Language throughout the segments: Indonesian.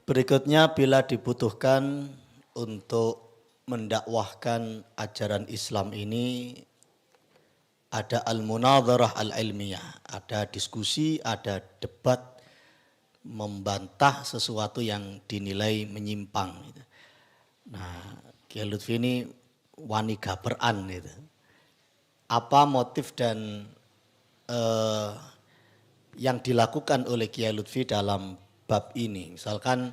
Berikutnya, bila dibutuhkan untuk mendakwahkan ajaran Islam ini, ada al-munadharah al-ilmiyah, ada diskusi, ada debat, membantah sesuatu yang dinilai menyimpang. Nah, Kiai Lutfi ini wani gaperan itu. Apa motif dan yang dilakukan oleh Kiai Lutfi dalam bab ini? Misalkan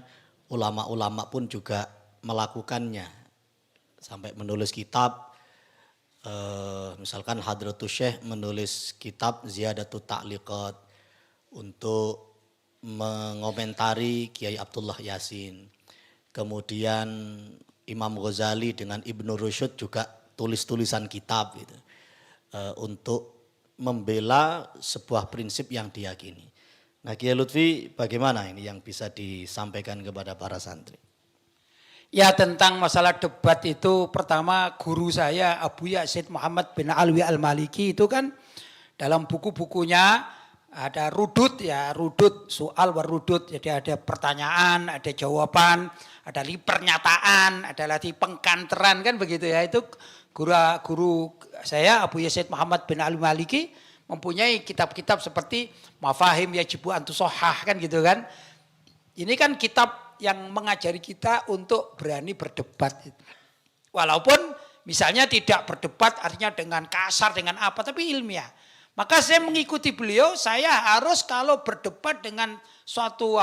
ulama-ulama pun juga melakukannya sampai menulis kitab. Misalkan Hadratus Syekh menulis kitab Ziyadatut Ta'liqat untuk mengomentari Kiai Abdullah Yasin. Kemudian Imam Ghazali dengan Ibnu Rusyd juga tulis-tulisan kitab gitu, untuk membela sebuah prinsip yang diyakini. Nah, Kiai Lutfi bagaimana ini yang bisa disampaikan kepada para santri? Ya, tentang masalah debat itu, pertama guru saya Abu Yazid Muhammad bin Alwi Al-Maliki itu kan dalam buku-bukunya ada rudud, ya rudud, soal warudud, jadi ada pertanyaan, ada jawaban, ada pernyataan, ada lagi pengkanteran, kan begitu ya. Itu guru saya Abu Yazid Muhammad bin Alwi Maliki mempunyai kitab-kitab seperti Mafahim Yajibu Antusohah, kan gitu kan. Ini kan kitab yang mengajari kita untuk berani berdebat. Walaupun misalnya tidak berdebat artinya dengan kasar, dengan apa, tapi ilmiah. Maka saya mengikuti beliau, saya harus kalau berdebat dengan suatu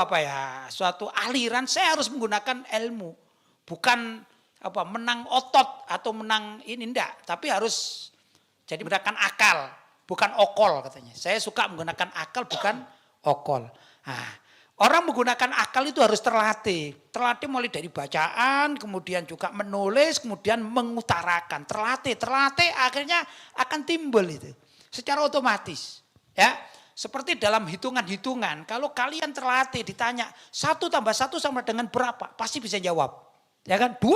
suatu aliran, saya harus menggunakan ilmu. Bukan menang otot atau menang ini, enggak, tapi harus jadi menggunakan akal, bukan okol katanya. Saya suka menggunakan akal, bukan okol. Nah, orang menggunakan akal itu harus terlatih. Terlatih mulai dari bacaan, kemudian juga menulis, kemudian mengutarakan. Terlatih akhirnya akan timbul itu. Secara otomatis. Ya, seperti dalam hitungan-hitungan. Kalau kalian terlatih ditanya 1 tambah 1 sama dengan berapa? Pasti bisa jawab. Ya kan? 2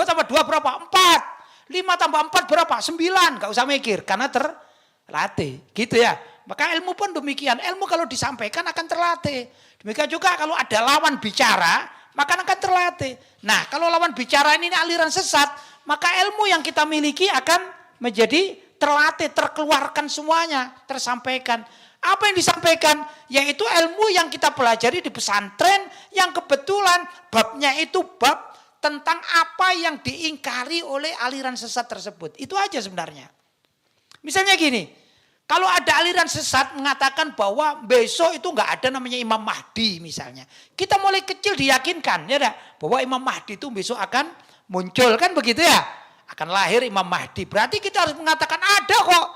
tambah 2 berapa? 4. 5 tambah 4 berapa? 9. Gak usah mikir karena terlatih. Gitu ya. Maka ilmu pun demikian. Ilmu kalau disampaikan akan terlatih. Demikian juga kalau ada lawan bicara, maka akan terlatih. Nah, kalau lawan bicara ini aliran sesat, maka ilmu yang kita miliki akan menjadi terlatih, terkeluarkan semuanya, tersampaikan. Apa yang disampaikan? Yaitu ilmu yang kita pelajari di pesantren, yang kebetulan babnya itu bab tentang apa yang diingkari oleh aliran sesat tersebut. Itu aja sebenarnya. Misalnya gini, kalau ada aliran sesat mengatakan bahwa besok itu nggak ada namanya Imam Mahdi misalnya. Kita mulai kecil diyakinkan ya bahwa Imam Mahdi itu besok akan muncul, kan begitu ya. Akan lahir Imam Mahdi. Berarti kita harus mengatakan ada kok.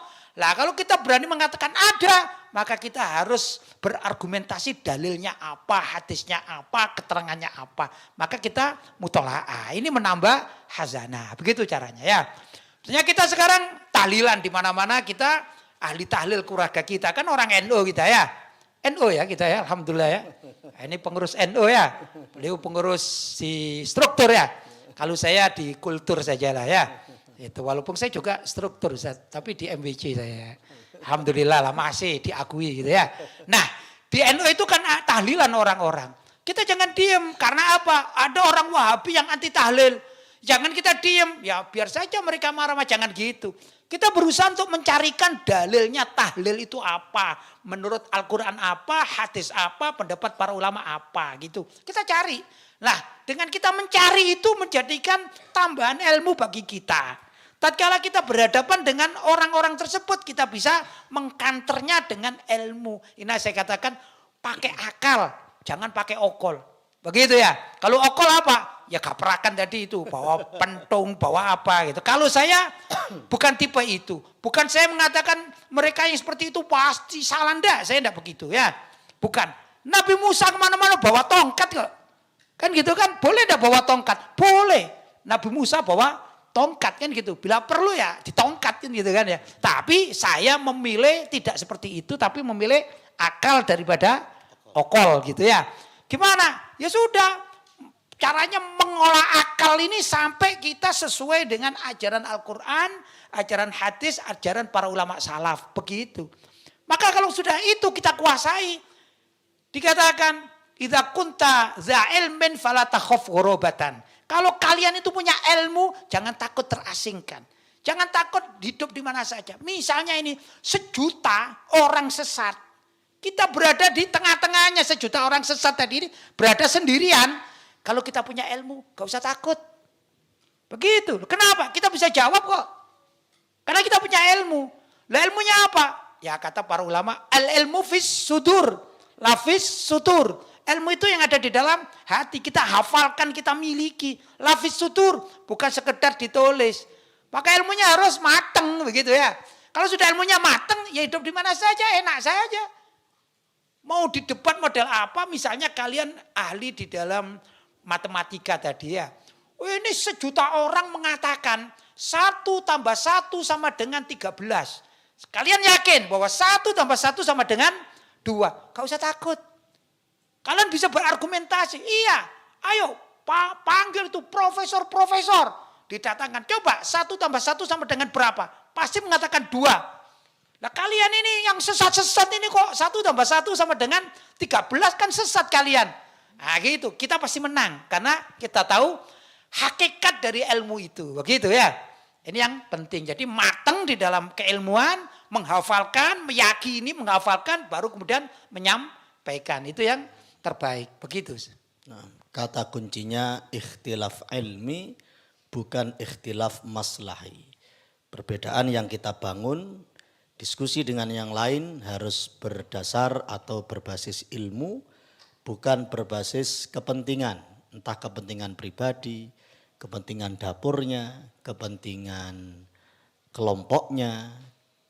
Lah kalau kita berani mengatakan ada, maka kita harus berargumentasi dalilnya apa, hadisnya apa, keterangannya apa. Maka kita mutola'ah. Ini menambah hazanah. Begitu caranya ya. Maksudnya kita sekarang tahlilan di mana-mana, kita ahli tahlil keluarga kita, kan orang NU kita ya. NU ya kita ya, alhamdulillah ya. Ini pengurus NU ya. Beliau pengurus di struktur ya. Kalau saya di kultur saja lah ya. Itu walaupun saya juga struktur, tapi di MWC saya. Alhamdulillah lah masih diakui gitu ya. Nah, di NU itu kan tahlilan orang-orang. Kita jangan diem, karena apa? Ada orang Wahabi yang anti tahlil. Jangan kita diem, ya biar saja mereka marah, jangan gitu. Kita berusaha untuk mencarikan dalilnya tahlil itu apa. Menurut Al-Quran apa, hadis apa, pendapat para ulama apa gitu. Kita cari. Nah, dengan kita mencari itu menjadikan tambahan ilmu bagi kita. Tatkala kita berhadapan dengan orang-orang tersebut, kita bisa mengkanternya dengan ilmu. Ini saya katakan pakai akal, jangan pakai okol. Begitu ya. Kalau okol apa? Ya kaprakan tadi itu, bawa pentung, bawa apa gitu. Kalau saya bukan tipe itu. Bukan saya mengatakan mereka yang seperti itu pasti salah, enggak. Saya enggak begitu ya. Bukan. Nabi Musa kemana-mana bawa tongkat kok. Kan gitu kan, boleh enggak bawa tongkat? Boleh. Nabi Musa bawa tongkat kan gitu. Bila perlu ya ditongkat kan gitu kan ya. Tapi saya memilih tidak seperti itu, tapi memilih akal daripada okol gitu ya. Gimana? Ya sudah. Caranya mengolah akal ini sampai kita sesuai dengan ajaran Al-Quran, ajaran hadis, ajaran para ulama salaf. Begitu. Maka kalau sudah itu kita kuasai, dikatakan idza kunta za ilmin fala takhaf ghurabatan. Kalau kalian itu punya ilmu, jangan takut terasingkan. Jangan takut hidup di mana saja. Misalnya ini 1.000.000 orang sesat. Kita berada di tengah-tengahnya 1.000.000 orang sesat tadi ini berada sendirian. Kalau kita punya ilmu, gak usah takut. Begitu. Kenapa? Kita bisa jawab kok. Karena kita punya ilmu. Lah ilmunya apa? Ya kata para ulama, al-ilmu fis sudur, lafis sutur. Ilmu itu yang ada di dalam hati. Kita hafalkan, kita miliki. Lafis sutur, bukan sekedar ditulis. Maka ilmunya harus mateng begitu ya. Kalau sudah ilmunya mateng, ya hidup di mana saja, enak saja. Mau di debat model apa, misalnya kalian ahli di dalam matematika tadi ya. Oh, ini 1.000.000 orang mengatakan 1 tambah 1 sama dengan 13. Kalian yakin bahwa 1 tambah 1 sama dengan 2. Gak usah takut. Kalian bisa berargumentasi. Iya, ayo panggil itu profesor-profesor. Didatangkan. Coba 1 tambah 1 sama dengan berapa? Pasti mengatakan 2. Nah kalian ini yang sesat-sesat ini kok 1 tambah 1 sama dengan 13 kan sesat kalian. Nah gitu, kita pasti menang. Karena kita tahu hakikat dari ilmu itu. Begitu ya. Ini yang penting. Jadi matang di dalam keilmuan, menghafalkan, meyakini, menghafalkan, baru kemudian menyampaikan. Itu yang terbaik. Begitu. Nah, kata kuncinya ikhtilaf ilmi bukan ikhtilaf maslahi. Perbedaan yang kita bangun, diskusi dengan yang lain harus berdasar atau berbasis ilmu, bukan berbasis kepentingan. Entah kepentingan pribadi, kepentingan dapurnya, kepentingan kelompoknya,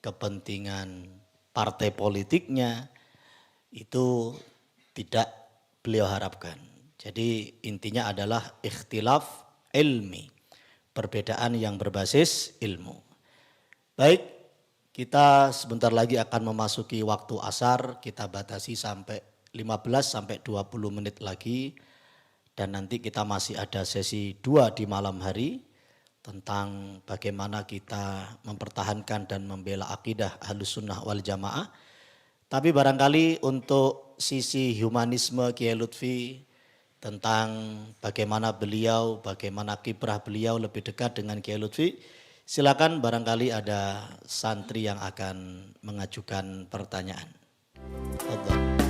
kepentingan partai politiknya, itu tidak beliau harapkan. Jadi intinya adalah ikhtilaf ilmi, perbedaan yang berbasis ilmu. Baik, kita sebentar lagi akan memasuki waktu asar, kita batasi sampai 15 sampai 20 menit lagi. Dan nanti kita masih ada sesi 2 di malam hari tentang bagaimana kita mempertahankan dan membela akidah Ahlus Sunnah wal Jamaah. Tapi barangkali untuk sisi humanisme Kiai Lutfi tentang bagaimana beliau, bagaimana kiprah beliau lebih dekat dengan Kiai Lutfi. Silakan barangkali ada santri yang akan mengajukan pertanyaan. Fadhal.